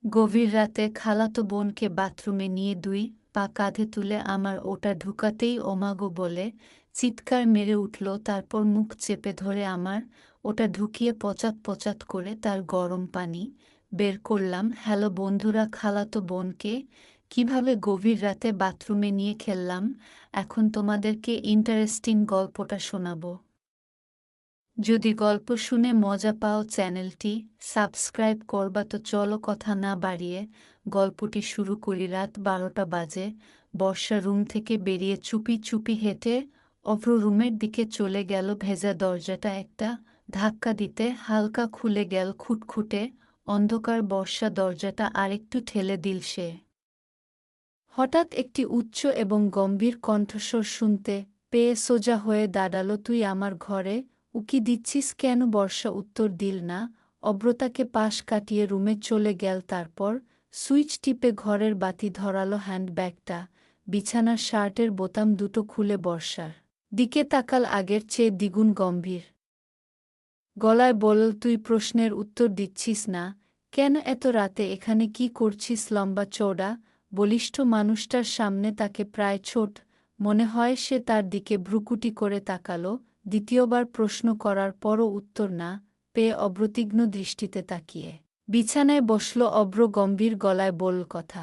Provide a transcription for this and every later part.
গভীর রাতে খালাতো বোনকে বাথরুমে নিয়ে 2 পা কাঁধে তুলে আমার ওটা ঢুকাতেই ওমাগো বলে চিৎকার মেরে উঠল। তারপর মুখ চেপে ধরে আমার ওটা ঢুকিয়ে পচাত পচাত করে তার গরম পানি বের করলাম। হ্যালো বন্ধুরা, খালাতো বোনকে কিভাবে গভীর রাতে বাথরুমে নিয়ে খেললাম, এখন তোমাদেরকে ইন্টারেস্টিং গল্পটা শোনাবো। যদি গল্প শুনে মজা পাও চ্যানেলটি সাবস্ক্রাইব করবা। তো চলো কথা না বাড়িয়ে গল্পটি শুরু করি। রাত 12টা বাজে। বর্ষা রুম থেকে বেরিয়ে চুপি চুপি হেঁটে অভ্র রুমের দিকে চলে গেল। ভেজা দরজাটা একটা ধাক্কা দিতে হালকা খুলে গেল খুটখুটে অন্ধকার। বর্ষা দরজাটা আরেকটু ঠেলে দিল সে। হঠাৎ একটি উচ্চ এবং গম্ভীর কণ্ঠস্বর শুনতে পেয়ে সোজা হয়ে দাঁড়ালো। তুই আমার ঘরে উকি দিচ্ছিস কেন? বর্ষা উত্তর দিল না। অব্রতাকে পাশ কাটিয়ে রুমে চলে গেল। তারপর সুইচ টিপে ঘরের বাতি ধরালো। হ্যান্ডব্যাগটা বিছানার শার্টের বোতাম দুটো খুলে বর্ষার দিকে তাকাল। আগের চেয়ে দ্বিগুণ গম্ভীর গলায় বলল, তুই প্রশ্নের উত্তর দিচ্ছিস না কেন? এত রাতে এখানে কি করছিস? লম্বা চওড়া বলিষ্ঠ মানুষটার সামনে তাকে প্রায় ছোট মনে হয়। সে তার দিকে ভ্রুকুটি করে তাকালো। দ্বিতীয়বার প্রশ্ন করার পরও উত্তর না পেয়ে অপ্রতিজ্ঞ দৃষ্টিতে তাকিয়ে বিছানায় বসল। অব্র গম্ভীর গলায় বলল, কথা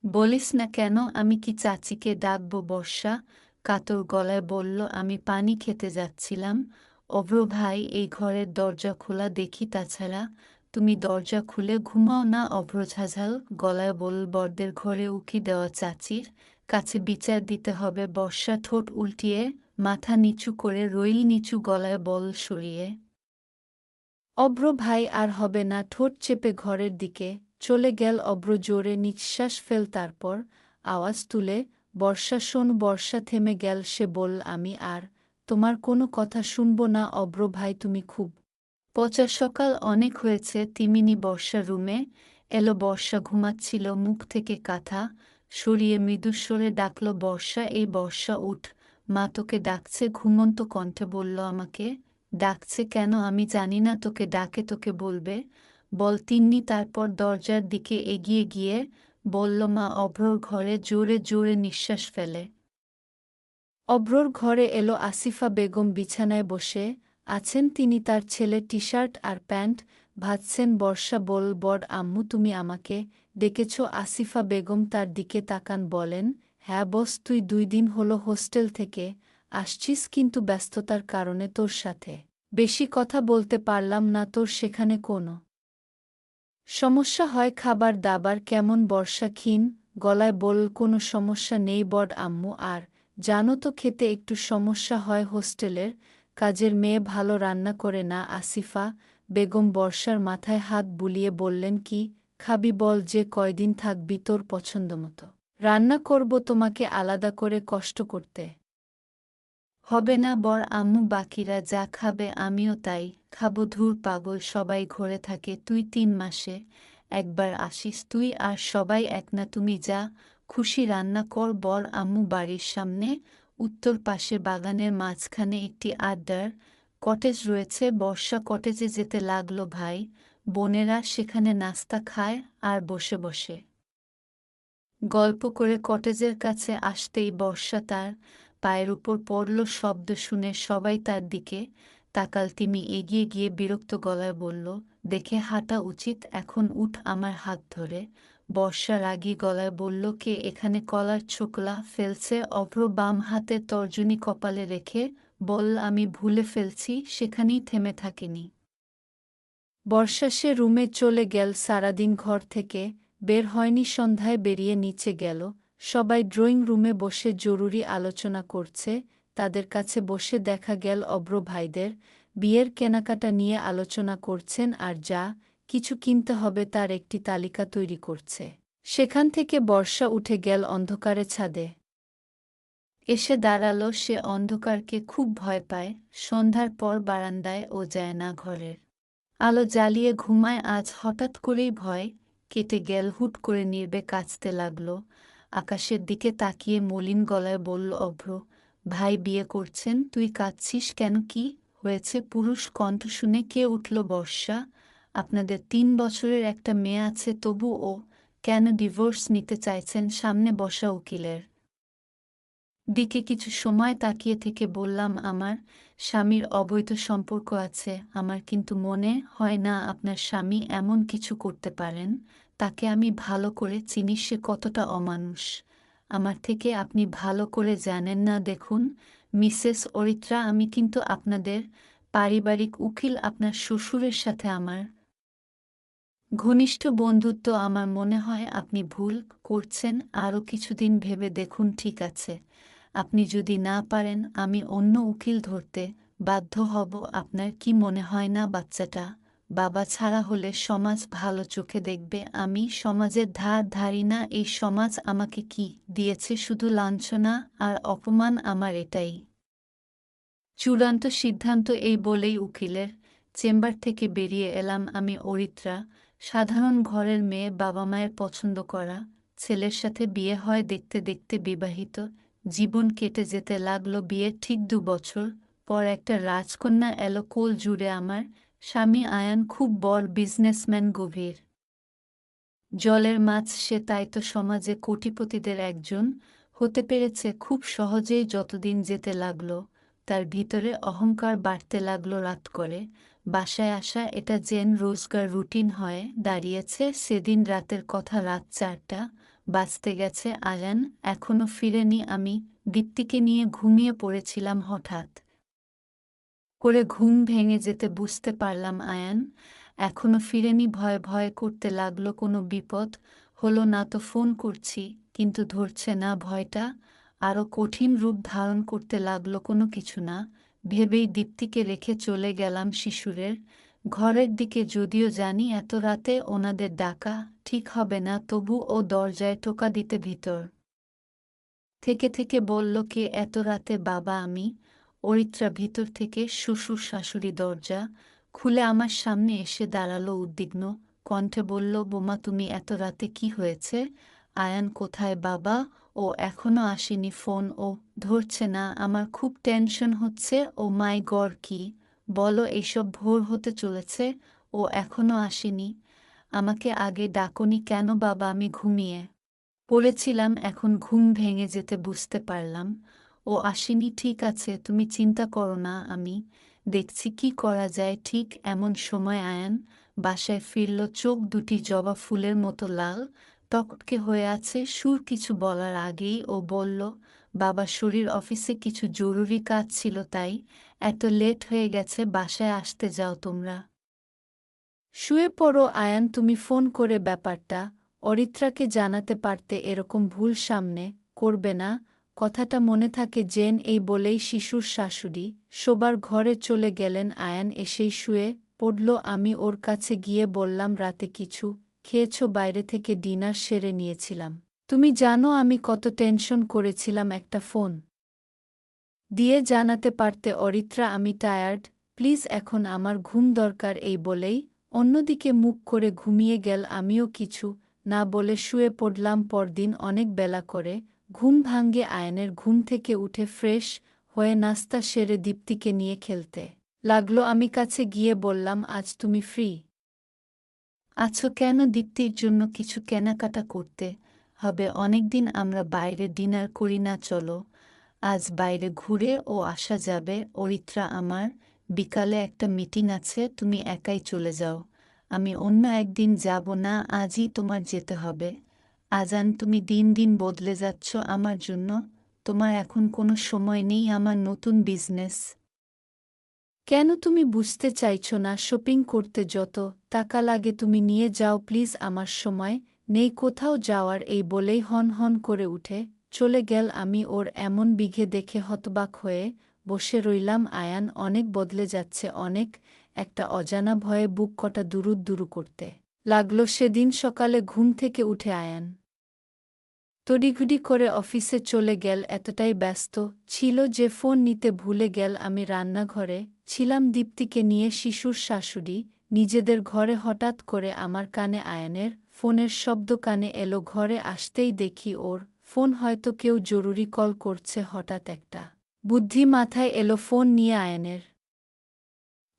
বলিস না কেন? আমি কি চাচিকে ডাকবো? বর্ষা কাতর গলায় বলল, আমি পানি খেতে যাচ্ছিলাম। অভ্র ভাই, এই ঘরের দরজা খোলা দেখি, তাছাড়া তুমি দরজা খুলে ঘুমাও না? অভ্র ঝাঝাল গলায় বলল, বড়দের ঘরে উকি দেওয়া চাচির কাছে বিচার দিতে হবে। বর্ষা ঠোঁট উল্টিয়ে মাথা নিচু করে রইল। নিচু গলায় বল সরিয়ে অভ্র ভাই আর হবে না। ঠোঁট চেপে ঘরের দিকে চলে গেল অভ্র। জোরে নিঃশ্বাস ফেল, তারপর আওয়াজ তুলে, বর্ষা শোন। বর্ষা থেমে গেল। সে বলল, আমি আর তোমার কোনো কথা শুনব না। অভ্র ভাই, তুমি খুব পচা সকাল অনেক হয়েছে। তিমিনি বর্ষা রুমে এলো। বর্ষা ঘুমাচ্ছিল। মুখ থেকে কাঁথা সরিয়ে মৃদুস্বরে ডাকল, বর্ষা। এই বর্ষা, উঠ, মা তোকে ডাকছে। ঘুমন্ত কণ্ঠে বলল, আমাকে ডাকছে কেন? আমি জানি না তোকে ডাকে, তোকে বলবে বল। তিন্নি তারপর দরজার দিকে এগিয়ে গিয়ে বলল, মা। অভ্রর ঘরে জোরে জোরে নিঃশ্বাস ফেলে অভ্রর ঘরে এলো। আসিফা বেগম বিছানায় বসে আছেন। তিনি তার ছেলে টি শার্ট আর প্যান্ট ভাজছেন। বর্ষা বল, বড় আম্মু তুমি আমাকে ডেকেছ? আসিফা বেগম তার দিকে তাকান, বলেন, হ্যাঁ বস, তুই 2 দিন হলো হোস্টেল থেকে আসছিস, কিন্তু ব্যস্ততার কারণে তোর সাথে বেশি কথা বলতে পারলাম না। তোর সেখানে কোনো সমস্যা হয়? খাবার দাবার কেমন? বর্ষা ক্ষীণ গলায় বলল, কোনো সমস্যা নেই বড় আম্মু, আর জানো তো খেতে একটু সমস্যা হয়। হোস্টেলের কাজের মেয়ে ভালো রান্না করে না। আসিফা বেগম বর্ষার মাথায় হাত বুলিয়ে বললেন, কি খাবি বল, যে কয়দিন থাকবি তোর পছন্দমতো রান্না করব, তোমাকে আলাদা করে কষ্ট করতে হবে না বড় আম্মু। বাকিরা যা খাবে আমিও তাই খাবো। ধুর পাগল, সবাই ঘরে থাকে, তুই 3 মাসে একবার আসিস। তুই আর সবাই এক না? তুমি যা খুশি রান্না কর। বড় আম্মু বাড়ির সামনে উত্তর পাশে বাগানের মাঝখানে একটি আড্ডার কটেজ রয়েছে। বর্ষা কটেজে যেতে লাগলো। ভাই বোনেরা সেখানে নাস্তা খায় আর বসে বসে গল্প করে। কটেজের কাছে আসতেই বর্ষা তার পায়ের উপর পড়ল। শব্দ শুনে সবাই তার দিকে তাকাল। তিনি এগিয়ে গিয়ে বিরক্ত গলায় বলল, দেখে হাঁটা উচিত, এখন উঠ আমার হাত ধরে। বর্ষা রাগী গলায় বলল, কে এখানে কলার ছোকলা ফেলছে? অভ্র বাম হাতে তর্জনী কপালে রেখে বলল, আমি ভুলে ফেলছি। সেখানেই থেমে থাকিনি বর্ষা। সে রুমে চলে গেল। সারাদিন ঘর থেকে বের হয়নি। সন্ধ্যায় বেরিয়ে নিচে গেল। সবাই ড্রয়িং রুমে বসে জরুরি আলোচনা করছে। তাদের কাছে বসে দেখা গেল অভ্র ভাইদের বিয়ের কেনাকাটা নিয়ে আলোচনা করছেন, আর যা কিছু কিনতে হবে তার একটি তালিকা তৈরি করছে। সেখান থেকে বর্ষা উঠে গেল অন্ধকারে ছাদে এসে দাঁড়ালো। সে অন্ধকারকে খুব ভয় পায়। সন্ধ্যার পর বারান্দায় ও যায় না, ঘরের আলো জ্বালিয়ে ঘুমায়। আজ হঠাৎ করেই ভয় কেটে গেল। হুট করে নির্বে কাঁচতে লাগল। আকাশের দিকে তাকিয়ে মলিন গলায় বলল, অভ্র ভাই বিয়ে করছেন, তুই কাঁদছিস কেন? কি হয়েছে? পুরুষ কণ্ঠ শুনে কে উঠল। বর্ষা আপনাদের ৩ বছরের একটা মেয়ে আছে, তবুও কেন ডিভোর্স নিতে চাইছেন? সামনে বসা উকিলের দিকে কিছু সময় তাকিয়ে থেকে বললাম, আমার স্বামীর অবৈধ সম্পর্ক আছে। আমার কিন্তু মনে হয় না আপনার স্বামী এমন কিছু করতে পারেন। তাকে আমি ভালো করে চিনি, সে কতটা অমানুষ আমার থেকে আপনি ভালো করে জানেন না। দেখুন মিসেস অরিত্রা, আমি কিন্তু আপনাদের পারিবারিক উকিল। আপনার শ্বশুরের সাথে আমার ঘনিষ্ঠ বন্ধুত্ব। আমার মনে হয় আপনি ভুল করছেন। আরও কিছুদিন ভেবে দেখুন। ঠিক আছে, আপনি যদি না পারেন আমি অন্য উকিল ধরতে বাধ্য হব। আপনার কি মনে হয় না বাচ্চাটা বাবা ছাড়া হলে সমাজ ভালো চোখে দেখবে? আমি সমাজের ধার ধারি না। এই সমাজ আমাকে কি দিয়েছে? শুধু লাঞ্ছনা আর অপমান। আমার এটাই চূড়ান্ত সিদ্ধান্ত। এই বলেই উকিলের চেম্বার থেকে বেরিয়ে এলাম। আমি অরিত্রা, সাধারণ ঘরের মেয়ে, বাবা মায়ের পছন্দ করা ছেলের সাথে বিয়ে হয়। দেখতে দেখতে বিবাহিত জীবন কেটে যেতে লাগলো। বিয়ের ঠিক ২ বছর পর একটা রাজকন্যা এলো কোল জুড়ে। আমার স্বামী আয়ান খুব বড় বিজনেসম্যান, গভীর জলের মাছ সে, তাই তো সমাজে কোটিপতিদের একজন হতে পেরেছে খুব সহজেই। যতদিন যেতে লাগলো তার ভিতরে অহংকার বাড়তে লাগলো। রাত করে বাসায় আসা এটা যেন রোজকার রুটিন হয়ে দাঁড়িয়েছে। সেদিন রাতের কথা, রাত ৪টা বাজতে গেছে। আয়ান এখনো ফিরেনি। আমি দীপ্তিকে নিয়ে ঘুমিয়ে পড়েছিলাম। হঠাৎ করে ঘুম ভেঙে যেতে বুঝতে পারলাম আয়ান এখনো ফিরেনি। ভয় ভয় করতে লাগলো, কোনো বিপদ হলো না তো? ফোন করছি কিন্তু ধরছে না। ভয়টা আরও কঠিন রূপ ধারণ করতে লাগলো। কোনো কিছু না ভেবেই দীপ্তিকে রেখে চলে গেলাম শিশুরের ঘরের দিকে। যদিও জানি এত রাতে ওনাদের ডাকা ঠিক হবে না, তবু ও দরজায় টোকা দিতে ভিতর থেকে থেকে বলল, কে এত রাতে? বাবা, আমি। অরিত্রা ভিতর থেকে শ্বশুর শাশুড়ি দরজা খুলে আমার সামনে এসে দাঁড়ালো। উদ্বিগ্ন কণ্ঠে বলল, বোমা তুমি এত রাতে, কি হয়েছে? আয়ান কোথায়? বাবা, ও এখনো আসেনি। ফোন ও ধরছে না। আমার খুব টেনশন হচ্ছে। ও মাই গড, কি বলো এইসব? ভোর হতে চলেছে, ও এখনো আসেনি। আমাকে আগে ডাকোনি কেন? বাবা, আমি ঘুমিয়ে পড়েছিলাম, এখন ঘুম ভেঙে যেতে বুঝতে পারলাম ও আসেনি। ঠিক আছে, তুমি চিন্তা করো না, আমি দেখছি কি করা যায়। ঠিক এমন সময় আয়ান বাসায় ফিরল। চোখ দুটি জবা ফুলের মতো লাল টকটকে হয়ে আছে। সুর কিছু বলার আগেই ও বলল, বাবা শরীর অফিসে কিছু জরুরি কাজ ছিল, তাই এত লেট হয়ে গেছে। বাসায় আসতে যাও তোমরা, শুয়ে পড়ো। আয়ান, তুমি ফোন করে ব্যাপারটা অরিত্রাকে জানাতে পারতে। এরকম ভুল সামনে করবে না, কথাটা মনে থাকে জেন। এই বলেই শিশুর শাশুড়ি শোবার ঘরে চলে গেলেন। আয়ান এসেই শুয়ে পড়ল। আমি ওর কাছে গিয়ে বললাম, রাতে কিছু খেয়েছো? বাইরে থেকে ডিনার সেরে নিয়েছিলাম। তুমি জানো আমি কত টেনশন করেছিলাম। একটা ফোন দিয়ে জানাতে পারতে অরিত্রা, আমি টায়ার্ড, প্লিজ, এখন আমার ঘুম দরকার। এই বলেই অন্যদিকে মুখ করে ঘুমিয়ে গেল। আমিও কিছু না বলে শুয়ে পড়লাম। পরদিন অনেক বেলা করে ঘুম ভাঙ্গে আয়নের। ঘুম থেকে উঠে ফ্রেশ হয়ে নাস্তা সেরে দীপ্তিকে নিয়ে খেলতে লাগলো। আমি কাছে গিয়ে বললাম, আজ তুমি ফ্রি আছো কেন? দীপ্তির জন্য কিছু কেনাকাটা করতে হবে। অনেকদিন আমরা বাইরে ডিনার করি না, চলো আজ বাইরে ঘুরে ও আসা যাবে। অরিত্রা, আমার বিকালে একটা মিটিং আছে, তুমি একাই চলে যাও। আমি অন্য একদিন যাব না, আজই তোমার যেতে হবে। আজান, তুমি দিন দিন বদলে যাচ্ছ আমার জন্য। তোমার এখন কোনো সময় নেই আমার নতুন বিজনেস। কেন তুমি বুঝতে চাইছো না? শপিং করতে যত টাকা লাগে তুমি নিয়ে যাও প্লিজ, আমার সময় নেই কোথাও যাওয়ার। এই বলেই হন হন করে উঠে চলে গেল। আমি ওর এমন বিঘে দেখে হতবাক হয়ে বসে রইলাম। আয়ান অনেক বদলে যাচ্ছে, অনেক। একটা অজানা ভয়ে বুক কটা দুরু দুরু করতে লাগলো। সেদিন সকালে ঘুম থেকে উঠে আয়ান তড়িঘড়ি করে অফিসে চলে গেল। এতটাই ব্যস্ত ছিল যে ফোন নিতে ভুলে গেল। আমি রান্নাঘরে ছিলাম দীপ্তিকে নিয়ে। শিশুর শাশুড়ি নিজেদের ঘরে। হঠাৎ করে আমার কানে আয়ানের ফোনের শব্দ কানে এলো। ঘরে আসতেই দেখি ওর ফোন, হয়তো কেউ জরুরি কল করছে। হঠাৎ একটা বুদ্ধি মাথায় এলো, ফোন নিয়ে আয়ানের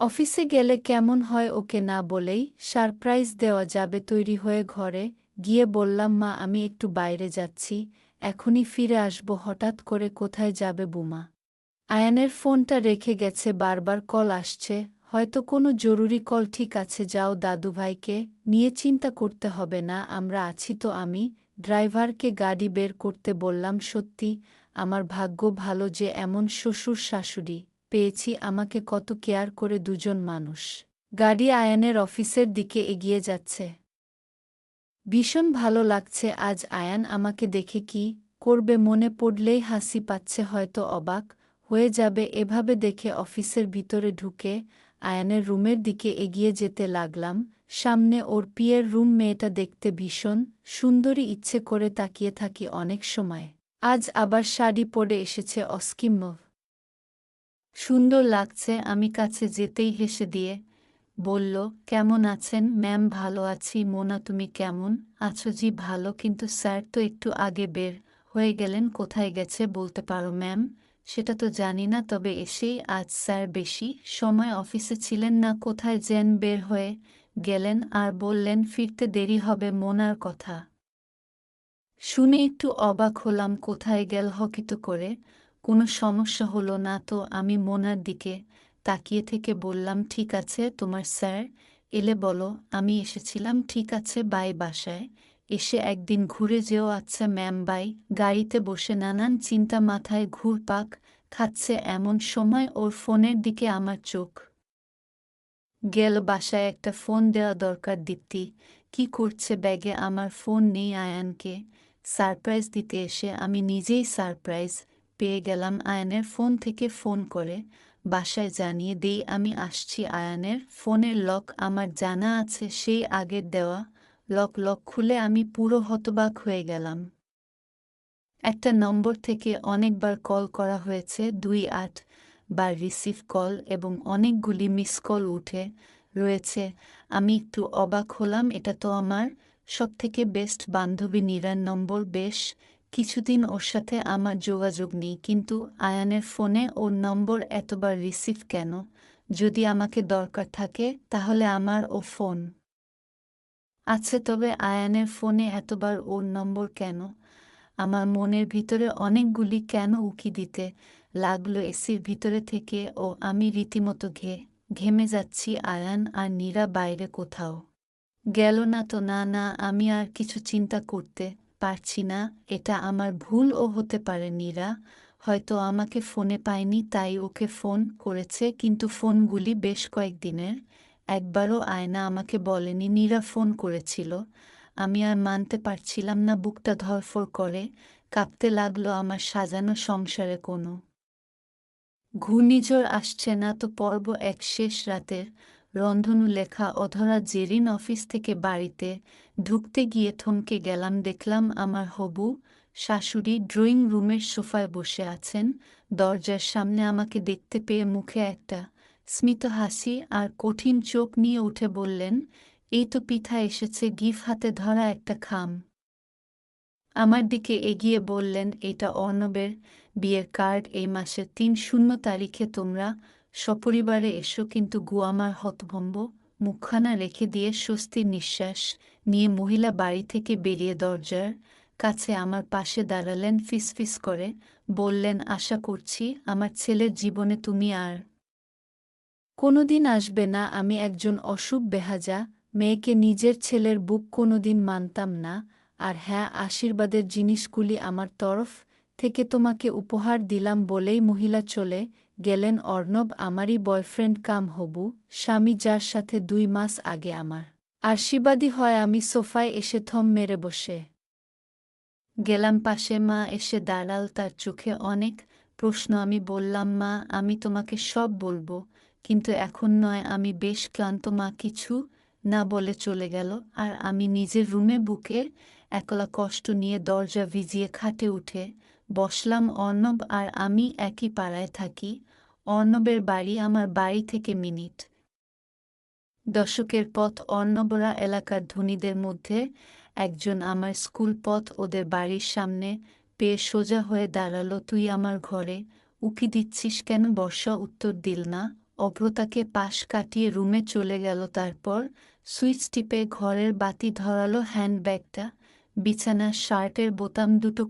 অফিসে গেলে কেমন হয় ওকে না বলেই সারপ্রাইজ দেওয়া যাবে তৈরি হয়ে ঘরে গিয়ে বললাম মা আমি একটু বাইরে যাচ্ছি এখনই ফিরে আসব হঠাৎ করে কোথায় যাবে বুমা আয়ানের ফোনটা রেখে গেছে বারবার কল আসছে হয়তো কোনো জরুরি কল ঠিক আছে যাও দাদুভাইকে নিয়ে চিন্তা করতে হবে না আমরা আছি তো আমি ড্রাইভারকে গাড়ি বের করতে বললাম সত্যি আমার ভাগ্য ভালো যে এমন শ্বশুর শাশুড়ি পেয়েছি আমাকে কত কেয়ার করে দুজন মানুষ গাড়ি আয়ানের অফিসের দিকে এগিয়ে যাচ্ছে ভীষণ ভালো লাগছে আজ আয়ান আমাকে দেখে কি করবে মনে পড়লেই হাসি পাচ্ছে হয়তো অবাক হয়ে যাবে এভাবে দেখে অফিসের ভিতরে ঢুকে আয়ানের রুমের দিকে এগিয়ে যেতে লাগলাম সামনে ওর পিয়ের রুম মেয়েটা দেখতে ভীষণ সুন্দরী ইচ্ছে করে তাকিয়ে থাকি অনেক সময় আজ আবার শাড়ি পরে এসেছে অস্কিম্য সুন্দর লাগছে আমি কাছে যেতেই হেসে দিয়ে বলল কেমন আছেন ম্যাম ভালো আছি মোনা তুমি কেমন আছো জি ভালো কিন্তু স্যার তো একটু আগে বের হয়ে গেলেন কোথায় গেছে বলতে পারো ম্যাম সেটা তো জানি না তবে এসেই আজ স্যার বেশি সময় অফিসে ছিলেন না কোথায় যেন বের হয়ে গেলেন আর বললেন ফিরতে দেরি হবে মোনার কথা শুনে একটু অবাক হলাম কোথায় গেল হকিত করে কোনো সমস্যা হলো না তো আমি মোনার দিকে তাকিয়ে থেকে বললাম ঠিক আছে তোমার স্যার এলে বলো আমি এসেছিলাম ঠিক আছে বাই বাসায় এসে একদিন ঘুরে যেও আচ্ছা ম্যাম বাই গাড়িতে বসে নানান চিন্তা মাথায় ঘুরপাক খাচ্ছে এমন সময় ওর ফোনের দিকে আমার চোখ গেল বাসায় একটা ফোন দেওয়া দরকার দীপ্তি কি করছে ব্যাগে আমার ফোন নেই আয়ানকে সারপ্রাইজ দিতে এসে আমি নিজেই সারপ্রাইজ পেয়ে গেলাম আয়ানের ফোন থেকে ফোন করে বাসায় জানিয়ে দেই আমি আসছি আয়ানের ফোনের লক আমার জানা আছে সেই আগের দেওয়া লক খুলে আমি পুরো হতবাক হয়ে গেলাম একটা নম্বর থেকে অনেকবার কল করা হয়েছে ২-৮ বার রিসিভ কল এবং অনেকগুলি মিস কল উঠে রয়েছে আমি একটু অবাক হলাম এটা তো আমার সবথেকে বেস্ট বান্ধবী নীরার নম্বর বেশ কিছুদিন ওর সাথে আমার যোগাযোগ নেই কিন্তু আয়ানের ফোনে ওর নম্বর এতবার রিসিভ কেন যদি আমাকে দরকার থাকে তাহলে আমার ও ফোন আছে তবে আয়ানের ফোনে এতবার ওর নম্বর কেন আমার মনের ভিতরে অনেকগুলি কেন উকি দিতে লাগলো এসির ভিতরে থেকে ও আমি রীতিমতো ঘেমে যাচ্ছি আয়ান আর নীরা বাইরে কোথাও গেল না তো না না আমি আর কিছু চিন্তা করতে পারছি না এটা আমার ভুলও হতে পারে নীরা হয়তো আমাকে ফোনে পায়নি তাই ওকে ফোন করেছে কিন্তু ফোনগুলি বেশ কয়েকদিনের একবারও আয়না আমাকে বলেনি নীরা ফোন করেছিল আমি আর মানতে পারছিলাম না বুকটা ধড়ফড় করে কাঁপতে লাগলো আমার সাজানো সংসারে কোনো ঘূর্ণিঝড় আসছে না তো পর্ব এক শেষ রাতের রন্ধনু লেখা অধরা জেরিন অফিস থেকে বাড়িতে ঢুকতে গিয়ে থমকে গেলাম দেখলাম আমার হবু শাশুড়ি ড্রয়িং রুমের সোফায় বসে আছেন দরজার সামনে আমাকে দেখতে পেয়ে মুখে একটা স্মিত হাসি আর কঠিন চোখ নিয়ে উঠে বললেন এই তো পিঠা এসেছে গিফ হাতে ধরা একটা খাম আমার দিকে এগিয়ে বললেন এটা অর্ণবের বিয়ের কার্ড এই মাসের ৩-০ তারিখে তোমরা সপরিবারে এসো কিন্তু গু আমার হতভম্ব মুখখানা রেখে দিয়ে স্বস্তির নিঃশ্বাস নিয়ে মহিলা বাড়ি থেকে বেরিয়ে দরজার কাছে আমার পাশে দাঁড়ালেন ফিসফিস করে বললেন আশা করছি আমার ছেলের জীবনে তুমি আর কোনোদিন আসবে না আমি একজন অশুভ বেহাজা মেয়েকে নিজের ছেলের বুক কোনোদিন মানতাম না আর হ্যাঁ আশীর্বাদের জিনিসগুলি আমার তরফ থেকে তোমাকে উপহার দিলাম বলেই মহিলা চলে গেলেন অর্ণব আমারই বয়ফ্রেন্ড কাম হবু স্বামী যার সাথে ২ মাস আগে আমার আশীর্বাদী হয় আমি সোফায় এসে থম মেরে বসে গেলাম পাশে মা এসে দাঁড়াল তার চোখে অনেক প্রশ্ন আমি বললাম মা আমি তোমাকে সব বলবো কিন্তু এখন নয় আমি বেশ ক্লান্ত মা কিছু না বলে চলে গেল আর আমি নিজের রুমে বুকে একলা কষ্ট নিয়ে দরজা ভিজিয়ে খাটে উঠে বসলাম অর্ণব আর আমি একই পাড়ায় থাকি অর্ণবের বাড়ি আমার বাড়ি থেকে মিনিট ১০ পথ অর্ণবরা এলাকার ধনীদের মধ্যে একজন আমার স্কুল পথ ওদের বাড়ির সামনে পেয়ে সোজা হয়ে দাঁড়ালো তুই আমার ঘরে উকি দিচ্ছিস কেন বর্ষা উত্তর দিল না অভ্রতাকে পাশ কাটিয়ে রুমে চলে গেল। তারপর সুইচ টিপে ঘরের বাতি ধরালো। হ্যান্ডব্যাগটা, বিছানার শার্টের বোতাম দুটো